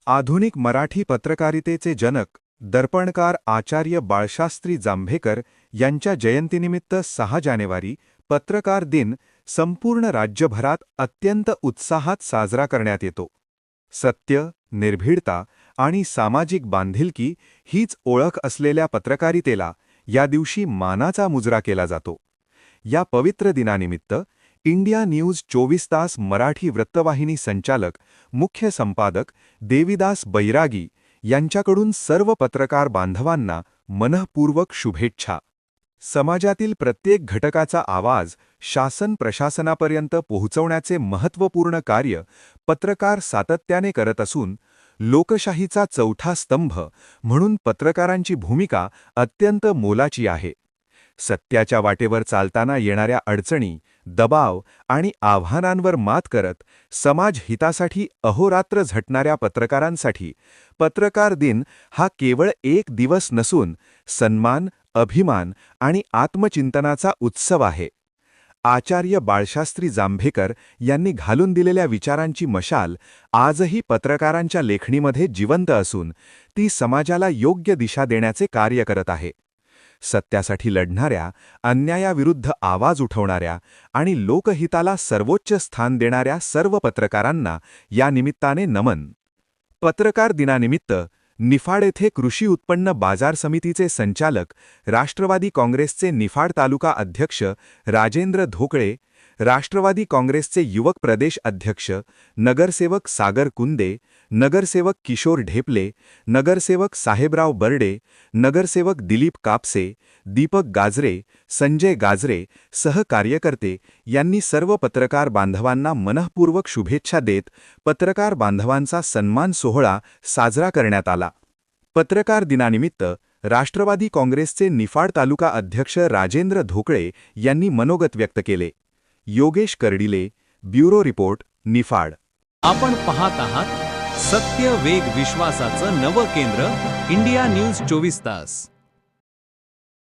आधुनिक मराठी पत्रकारितेचे जनक दर्पणकार आचार्य बाळशास्त्री जांभेकर यांच्या जयंतीनिमित्त 6 जानेवारी पत्रकार दिन संपूर्ण राज्यभरात अत्यंत उत्साहात साजरा करण्यात येतो. सत्य, निर्भीडता आणि सामाजिक बांधिलकी हीच ओळख असलेल्या पत्रकारितेला या दिवशी मानाचा मुजरा केला जातो. या पवित्र दिनानिमित्त इंडिया न्यूज 24 तास मराठी वृत्तवाहिनी संचालक मुख्य संपादक देविदास बैरागी यांच्याकडून सर्व पत्रकार बांधवांना मनःपूर्वक शुभेच्छा. समाजातील प्रत्येक घटकाचा आवाज शासन प्रशासनापर्यंत पोहोचवण्याचे महत्त्वपूर्ण कार्य पत्रकार सातत्याने करत असून लोकशाहीचा चौथा स्तंभ म्हणून पत्रकारांची भूमिका अत्यंत मोलाची आहे. सत्याच्या वाटेवर चालताना येणाऱ्या अडचणी, दबाव आणि आव्हानांवर मात करत समाज हितासाठी अहोरात्र झटणाऱ्या पत्रकारांसाठी पत्रकार दिन हा केवळ एक दिवस नसून सन्मान, अभिमान आणि आत्मचिंतनाचा उत्सव आहे. आचार्य बाळशास्त्री जांभेकर यांनी घालून दिलेल्या विचारांची मशाल आजही पत्रकारांच्या लेखणीमध्ये जिवंत असून ती समाजाला योग्य दिशा देण्याचे कार्य करत आहे. सत्यासाठी लढणाऱ्या, अन्यायाविरुद्ध आवाज उठवणाऱ्या आणि लोकहिताला सर्वोच्च स्थान देणाऱ्या सर्व पत्रकारांना या निमित्ताने नमन. पत्रकार दिनानिमित्त निफाड येथे कृषी उत्पन्न बाजार समितीचे संचालक, राष्ट्रवादी काँग्रेसचे निफाड तालुका अध्यक्ष राजेंद्र धोकळे, राष्ट्रवादी काँग्रेसचे युवक प्रदेश अध्यक्ष, नगरसेवक सागर कुंदे, नगरसेवक किशोर ढेपले, नगरसेवक साहेबराव बर्डे, नगरसेवक दिलीप कापसे, दीपक गाजरे, संजय गाजरे सहकार्यकर्ते यांनी सर्व पत्रकार बांधवांना मनःपूर्वक शुभेच्छा देत पत्रकार बांधवांचा सन्मान सोहळा साजरा करण्यात आला. पत्रकार दिनानिमित्त राष्ट्रवादी काँग्रेसचे निफाड तालुका अध्यक्ष राजेंद्र धोकळे यांनी मनोगत व्यक्त केले. Yogesh Kardile, bureau report, Niphad. आपण पाहत आहात सत्य, वेग, विश्वासाचं नवं केंद्र, इंडिया न्यूज 24 तास.